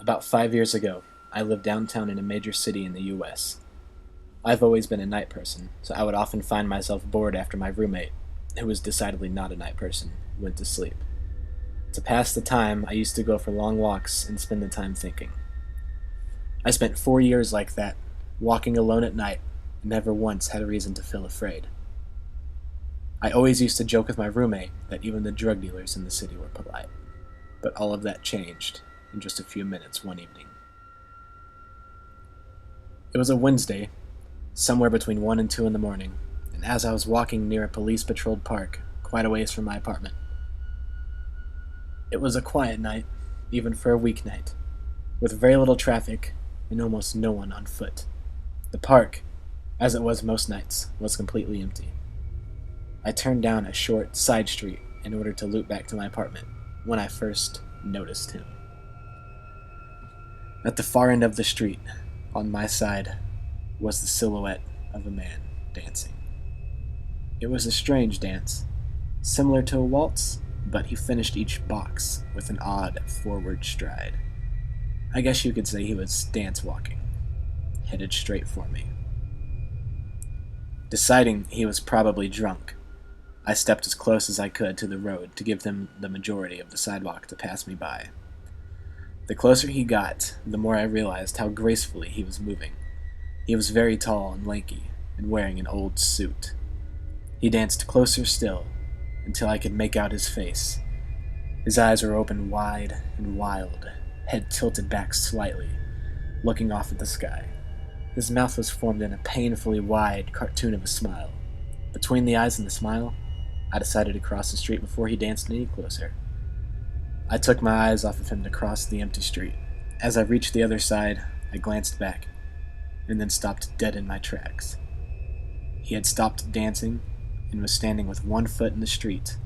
About 5 years ago, I lived downtown in a major city in the US. I've always been a night person, so I would often find myself bored after my roommate, who was decidedly not a night person, went to sleep. To pass the time, I used to go for long walks and spend the time thinking. I spent 4 years like that, walking alone at night, and never once had a reason to feel afraid. I always used to joke with my roommate that even the drug dealers in the city were polite, but all of that changed in just a few minutes one evening. It was a Wednesday, somewhere between 1 and 2 in the morning, and as I was walking near a police-patrolled park, quite a ways from my apartment. It was a quiet night, even for a weeknight, with very little traffic and almost no one on foot. The park, as it was most nights, was completely empty. I turned down a short side street in order to loop back to my apartment when I first noticed him. At the far end of the street, on my side, was the silhouette of a man dancing. It was a strange dance, similar to a waltz, but he finished each box with an odd forward stride. I guess you could say he was dance walking, headed straight for me. Deciding he was probably drunk, I stepped as close as I could to the road to give him the majority of the sidewalk to pass me by. The closer he got, the more I realized how gracefully he was moving. He was very tall and lanky, and wearing an old suit. He danced closer still, until I could make out his face. His eyes were open wide and wild, head tilted back slightly, looking off at the sky. His mouth was formed in a painfully wide cartoon of a smile. Between the eyes and the smile, I decided to cross the street before he danced any closer. I took my eyes off of him to cross the empty street. As I reached the other side, I glanced back, and then stopped dead in my tracks. He had stopped dancing and was standing with one foot in the street,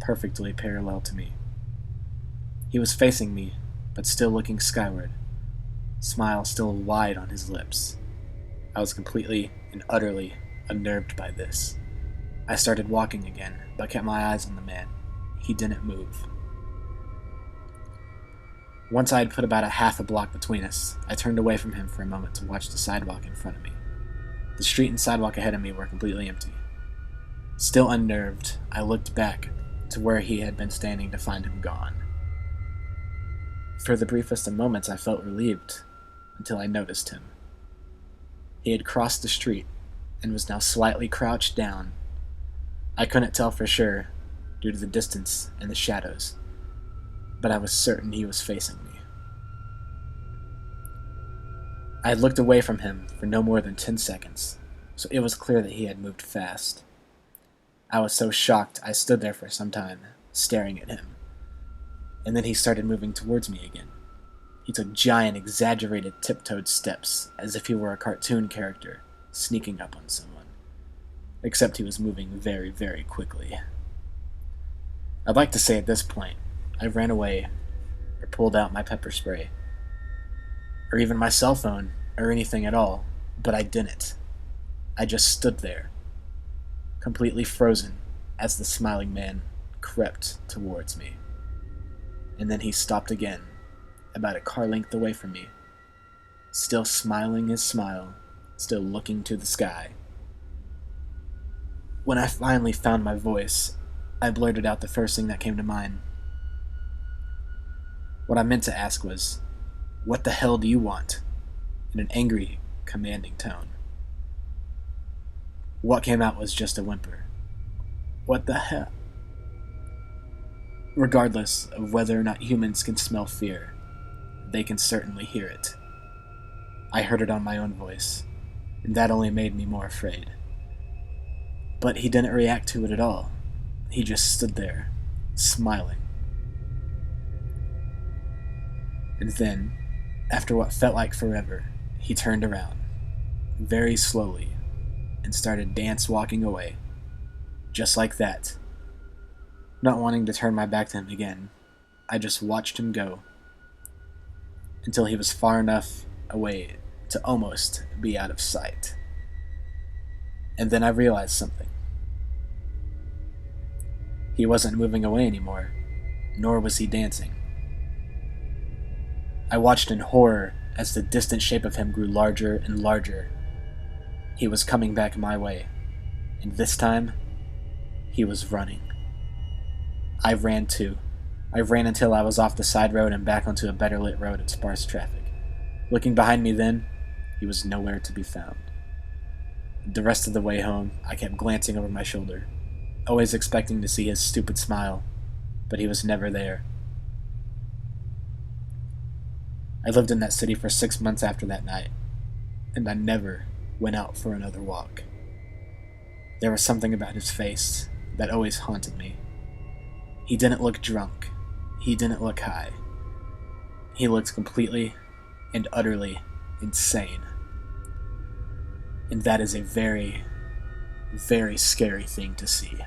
perfectly parallel to me. He was facing me, but still looking skyward, smile still wide on his lips. I was completely and utterly unnerved by this. I started walking again, but kept my eyes on the man. He didn't move. Once I had put about a half a block between us, I turned away from him for a moment to watch the sidewalk in front of me. The street and sidewalk ahead of me were completely empty. Still unnerved, I looked back to where he had been standing to find him gone. For the briefest of moments, I felt relieved, until I noticed him. He had crossed the street, and was now slightly crouched down. I couldn't tell for sure, due to the distance and the shadows, but I was certain he was facing me. I had looked away from him for no more than 10 seconds, so it was clear that he had moved fast. I was so shocked I stood there for some time, staring at him, and then he started moving towards me again. He took giant, exaggerated, tiptoed steps, as if he were a cartoon character, sneaking up on someone. Except he was moving very, very quickly. I'd like to say at this point, I ran away, or pulled out my pepper spray, or even my cell phone, or anything at all, but I didn't. I just stood there, completely frozen, as the smiling man crept towards me. And then he stopped again, about a car length away from me, still smiling his smile, still looking to the sky. When I finally found my voice, I blurted out the first thing that came to mind. What I meant to ask was, "What the hell do you want?" in an angry, commanding tone. What came out was just a whimper. What the hell? Regardless of whether or not humans can smell fear, they can certainly hear it. I heard it on my own voice, and that only made me more afraid. But he didn't react to it at all. He just stood there, smiling. And then, after what felt like forever, he turned around, very slowly, and started dance-walking away. Just like that. Not wanting to turn my back to him again, I just watched him go, until he was far enough away to almost be out of sight. And then I realized something. He wasn't moving away anymore, nor was he dancing. I watched in horror as the distant shape of him grew larger and larger. He was coming back my way, and this time, he was running. I ran too. I ran until I was off the side road and back onto a better lit road in sparse traffic. Looking behind me then, he was nowhere to be found. The rest of the way home, I kept glancing over my shoulder, always expecting to see his stupid smile, but he was never there. I lived in that city for 6 months after that night, and I never went out for another walk. There was something about his face that always haunted me. He didn't look drunk. He didn't look high. He looked completely and utterly insane. And that is a very, very scary thing to see.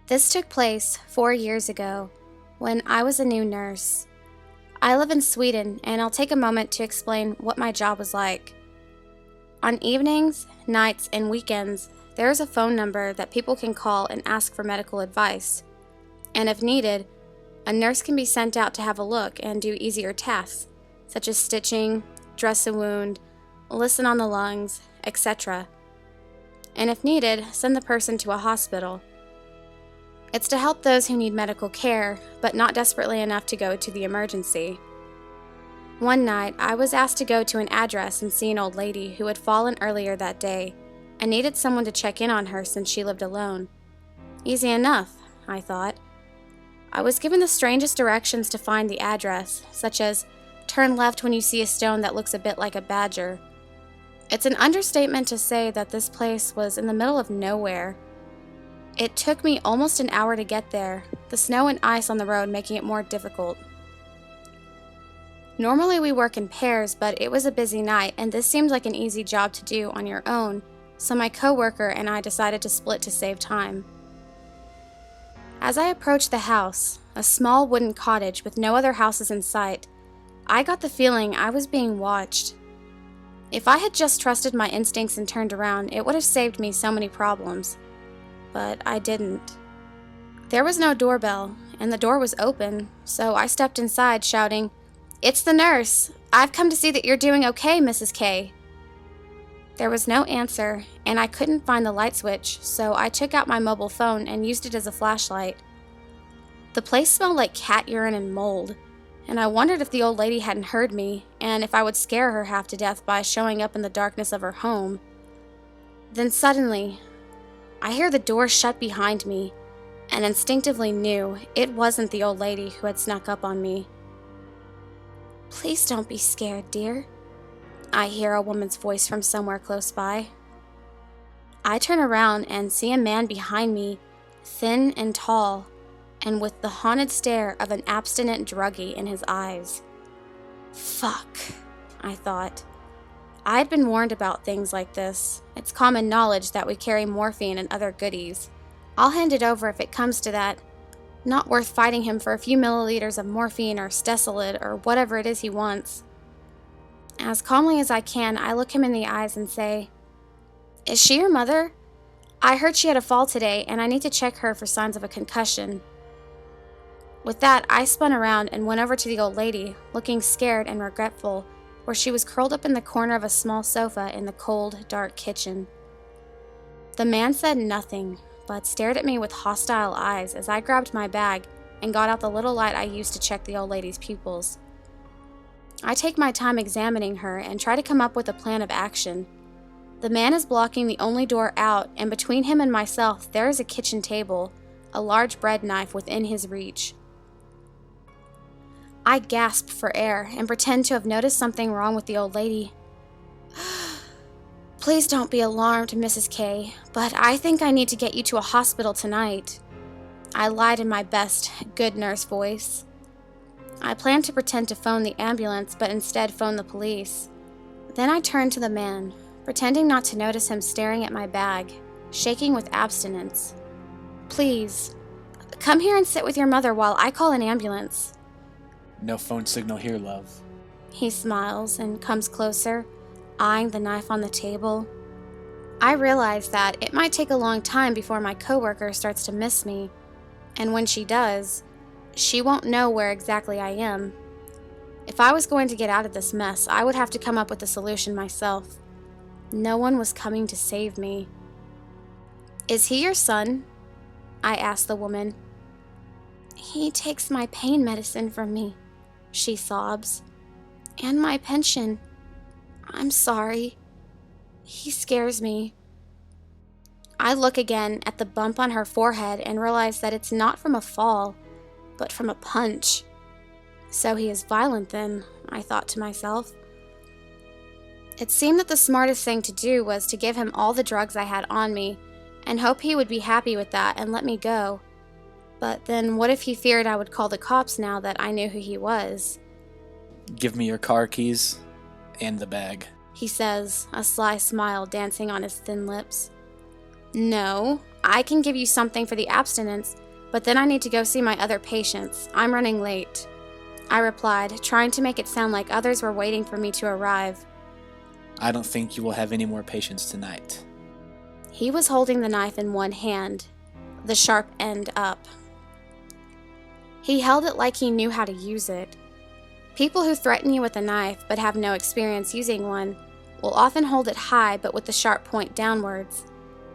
This took place 4 years ago, when I was a new nurse. I live in Sweden, and I'll take a moment to explain what my job was like. On evenings, nights, and weekends, there is a phone number that people can call and ask for medical advice. And if needed, a nurse can be sent out to have a look and do easier tasks, such as stitching, dress a wound, listen on the lungs, etc. And if needed, send the person to a hospital. It's to help those who need medical care, but not desperately enough to go to the emergency. One night, I was asked to go to an address and see an old lady who had fallen earlier that day and needed someone to check in on her since she lived alone. Easy enough, I thought. I was given the strangest directions to find the address, such as, turn left when you see a stone that looks a bit like a badger. It's an understatement to say that this place was in the middle of nowhere. It took me almost an hour to get there, the snow and ice on the road making it more difficult. Normally we work in pairs, but it was a busy night and this seemed like an easy job to do on your own, so my coworker and I decided to split to save time. As I approached the house, a small wooden cottage with no other houses in sight, I got the feeling I was being watched. If I had just trusted my instincts and turned around, it would have saved me so many problems. But I didn't. There was no doorbell, and the door was open, so I stepped inside shouting, "It's the nurse! I've come to see that you're doing okay, Mrs. K." There was no answer, and I couldn't find the light switch, so I took out my mobile phone and used it as a flashlight. The place smelled like cat urine and mold, and I wondered if the old lady hadn't heard me, and if I would scare her half to death by showing up in the darkness of her home. Then suddenly, I hear the door shut behind me, and instinctively knew it wasn't the old lady who had snuck up on me. "Please don't be scared, dear," I hear a woman's voice from somewhere close by. I turn around and see a man behind me, thin and tall, and with the haunted stare of an abstinent druggie in his eyes. Fuck, I thought. I had been warned about things like this. It's common knowledge that we carry morphine and other goodies. I'll hand it over if it comes to that. Not worth fighting him for a few milliliters of morphine or Stesolid or whatever it is he wants. As calmly as I can, I look him in the eyes and say, "Is she your mother? I heard she had a fall today and I need to check her for signs of a concussion." With that, I spun around and went over to the old lady, looking scared and regretful, where she was curled up in the corner of a small sofa in the cold, dark kitchen. The man said nothing, but stared at me with hostile eyes as I grabbed my bag and got out the little light I used to check the old lady's pupils. I take my time examining her and try to come up with a plan of action. The man is blocking the only door out, and between him and myself there is a kitchen table, a large bread knife within his reach. I gasp for air and pretend to have noticed something wrong with the old lady. "Please don't be alarmed, Mrs. K, but I think I need to get you to a hospital tonight." I lied in my best good nurse voice. I planned to pretend to phone the ambulance, but instead phoned the police. Then I turned to the man, pretending not to notice him staring at my bag, shaking with abstinence. "Please, come here and sit with your mother while I call an ambulance." No phone signal here, love. He smiles and comes closer, eyeing the knife on the table. I realize that it might take a long time before my coworker starts to miss me, and when she does, she won't know where exactly I am. If I was going to get out of this mess, I would have to come up with a solution myself. No one was coming to save me. "Is he your son?" I asked the woman. "He takes my pain medicine from me," she sobs. "And my pension. I'm sorry. He scares me." I look again at the bump on her forehead and realize that it's not from a fall, but from a punch. So he is violent then, I thought to myself. It seemed that the smartest thing to do was to give him all the drugs I had on me and hope he would be happy with that and let me go. But then what if he feared I would call the cops now that I knew who he was? Give me your car keys and the bag. He says, a sly smile dancing on his thin lips. "No, I can give you something for the abstinence, but then I need to go see my other patients. I'm running late," I replied, trying to make it sound like others were waiting for me to arrive. I don't think you will have any more patients tonight. He was holding the knife in one hand, the sharp end up. He held it like he knew how to use it. People who threaten you with a knife but have no experience using one will often hold it high but with the sharp point downwards.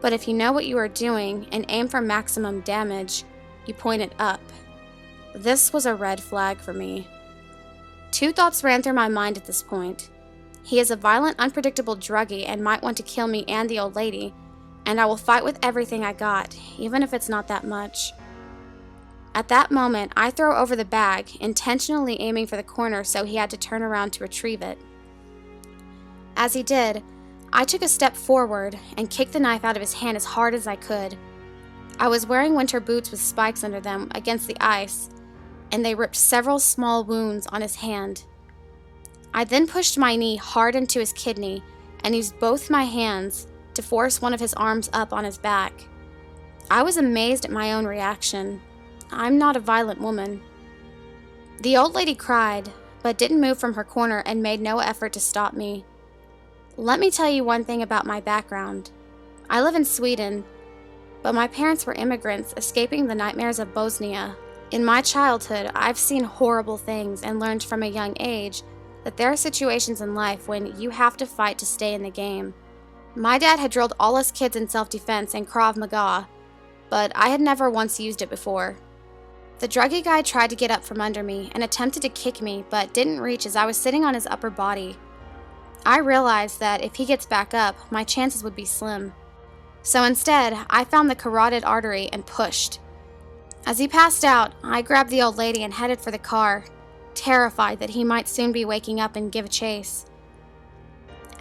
But if you know what you are doing and aim for maximum damage, you point it up. This was a red flag for me. Two thoughts ran through my mind at this point. He is a violent, unpredictable druggie and might want to kill me and the old lady, and I will fight with everything I got, even if it's not that much. At that moment, I throw over the bag, intentionally aiming for the corner so he had to turn around to retrieve it. As he did, I took a step forward and kicked the knife out of his hand as hard as I could. I was wearing winter boots with spikes under them against the ice, and they ripped several small wounds on his hand. I then pushed my knee hard into his kidney and used both my hands to force one of his arms up on his back. I was amazed at my own reaction. I'm not a violent woman. The old lady cried, but didn't move from her corner and made no effort to stop me. Let me tell you one thing about my background. I live in Sweden, but my parents were immigrants escaping the nightmares of Bosnia. In my childhood, I've seen horrible things and learned from a young age that there are situations in life when you have to fight to stay in the game. My dad had drilled all us kids in self-defense and Krav Maga, but I had never once used it before. The druggie guy tried to get up from under me and attempted to kick me, but didn't reach as I was sitting on his upper body. I realized that if he gets back up, my chances would be slim. So instead, I found the carotid artery and pushed. As he passed out, I grabbed the old lady and headed for the car, terrified that he might soon be waking up and give chase.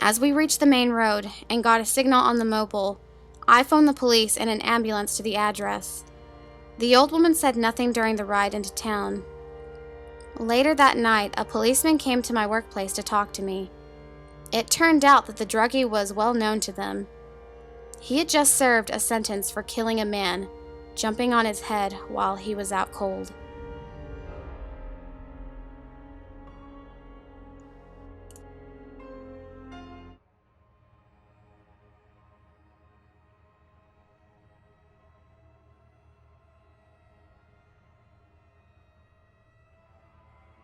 As we reached the main road and got a signal on the mobile, I phoned the police and an ambulance to the address. The old woman said nothing during the ride into town. Later that night, a policeman came to my workplace to talk to me. It turned out that the druggie was well known to them. He had just served a sentence for killing a man, jumping on his head while he was out cold.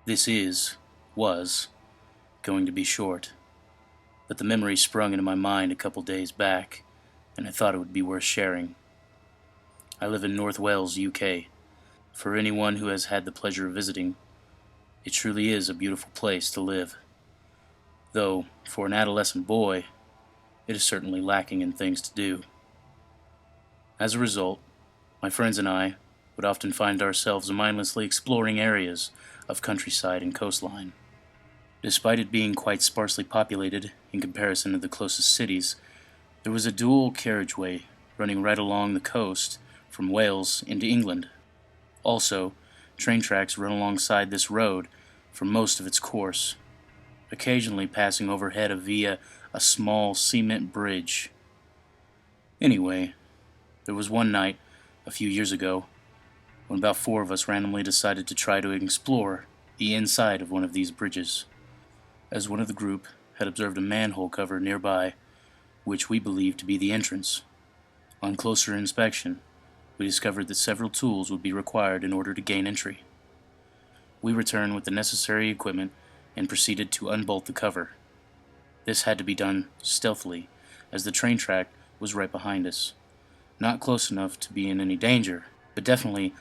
This was, going to be short, but the memory sprung into my mind a couple days back, and I thought it would be worth sharing. I live in North Wales, UK. For anyone who has had the pleasure of visiting, it truly is a beautiful place to live. Though, for an adolescent boy, it is certainly lacking in things to do. As a result, my friends and I would often find ourselves mindlessly exploring areas of countryside and coastline. Despite it being quite sparsely populated in comparison to the closest cities, there was a dual carriageway running right along the coast from Wales into England. Also, train tracks run alongside this road for most of its course, occasionally passing overhead via a small cement bridge. Anyway, there was one night, a few years ago, when about 4 of us randomly decided to try to explore the inside of one of these bridges, as one of the group had observed a manhole cover nearby, which we believed to be the entrance. On closer inspection, we discovered that several tools would be required in order to gain entry. We returned with the necessary equipment and proceeded to unbolt the cover. This had to be done stealthily, as the train track was right behind us. Not close enough to be in any danger, but definitely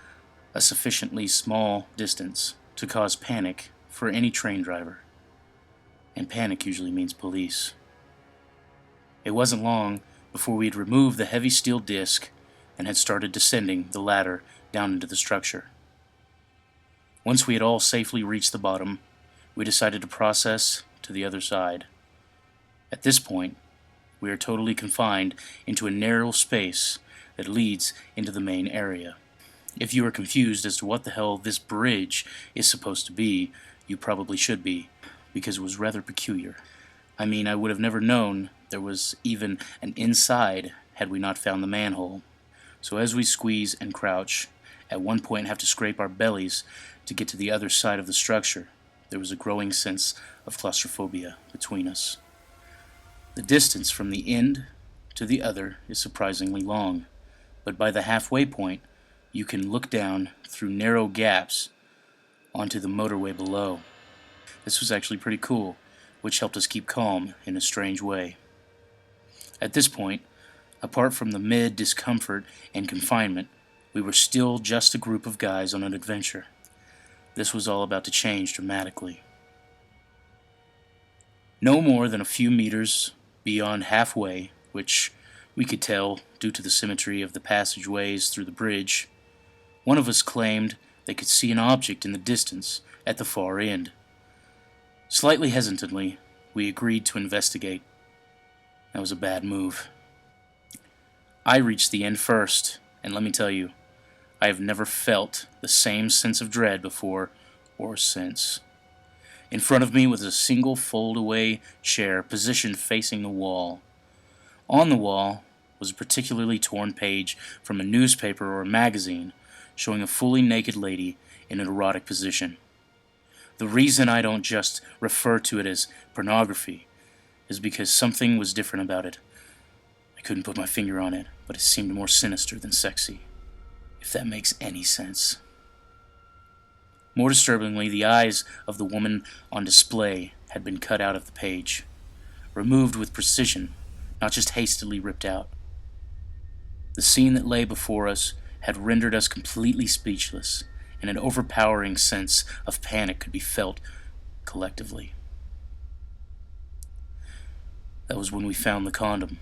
a sufficiently small distance to cause panic for any train driver. And panic usually means police. It wasn't long before we had removed the heavy steel disc and had started descending the ladder down into the structure. Once we had all safely reached the bottom, we decided to process to the other side. At this point, we are totally confined into a narrow space that leads into the main area. If you are confused as to what the hell this bridge is supposed to be, you probably should be, because it was rather peculiar. I mean, I would have never known there was even an inside had we not found the manhole. So as we squeeze and crouch, at one point have to scrape our bellies to get to the other side of the structure, there was a growing sense of claustrophobia between us. The distance from the end to the other is surprisingly long, but by the halfway point, you can look down through narrow gaps onto the motorway below. This was actually pretty cool, which helped us keep calm in a strange way. At this point, apart from the mid-discomfort and confinement, we were still just a group of guys on an adventure. This was all about to change dramatically. No more than a few meters beyond halfway, which we could tell due to the symmetry of the passageways through the bridge, one of us claimed they could see an object in the distance at the far end. Slightly hesitantly, we agreed to investigate. That was a bad move. I reached the end first, and let me tell you, I have never felt the same sense of dread before or since. In front of me was a single fold-away chair positioned facing the wall. On the wall was a particularly torn page from a newspaper or a magazine showing a fully naked lady in an erotic position. The reason I don't just refer to it as pornography is because something was different about it. I couldn't put my finger on it, but it seemed more sinister than sexy, if that makes any sense. More disturbingly, the eyes of the woman on display had been cut out of the page, removed with precision, not just hastily ripped out. The scene that lay before us had rendered us completely speechless, and an overpowering sense of panic could be felt collectively. That was when we found the condom.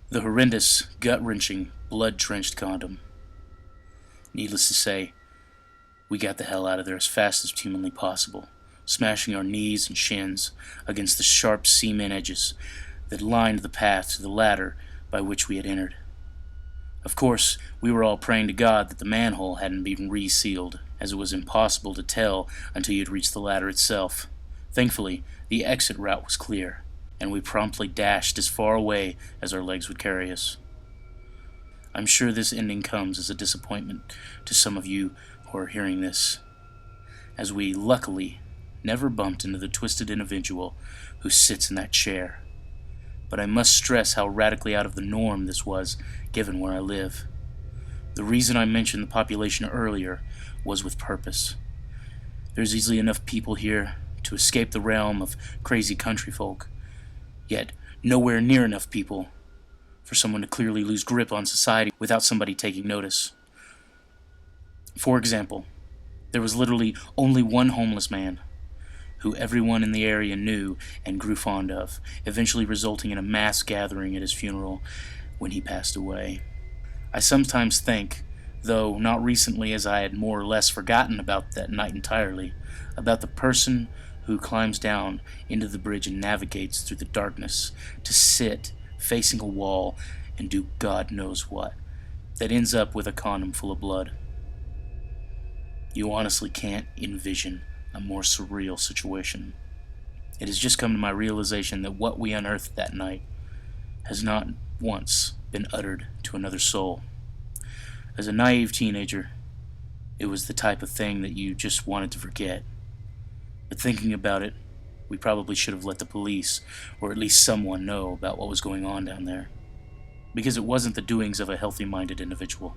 The horrendous, gut-wrenching, blood-drenched condom. Needless to say, we got the hell out of there as fast as humanly possible, smashing our knees and shins against the sharp cement edges that lined the path to the ladder by which we had entered. Of course, we were all praying to God that the manhole hadn't been resealed, as it was impossible to tell until you'd reached the ladder itself. Thankfully, the exit route was clear, and we promptly dashed as far away as our legs would carry us. I'm sure this ending comes as a disappointment to some of you who are hearing this, as we luckily never bumped into the twisted individual who sits in that chair. But I must stress how radically out of the norm this was, given where I live. The reason I mentioned the population earlier was with purpose. There's easily enough people here to escape the realm of crazy country folk, yet nowhere near enough people for someone to clearly lose grip on society without somebody taking notice. For example, there was literally only one homeless man, who everyone in the area knew and grew fond of, eventually resulting in a mass gathering at his funeral when he passed away. I sometimes think, though not recently as I had more or less forgotten about that night entirely, about the person who climbs down into the bridge and navigates through the darkness to sit facing a wall and do God knows what, that ends up with a condom full of blood. You honestly can't envision a more surreal situation. It has just come to my realization that what we unearthed that night has not once been uttered to another soul. As a naive teenager, it was the type of thing that you just wanted to forget. But thinking about it, we probably should have let the police, or at least someone, know about what was going on down there. Because it wasn't the doings of a healthy-minded individual.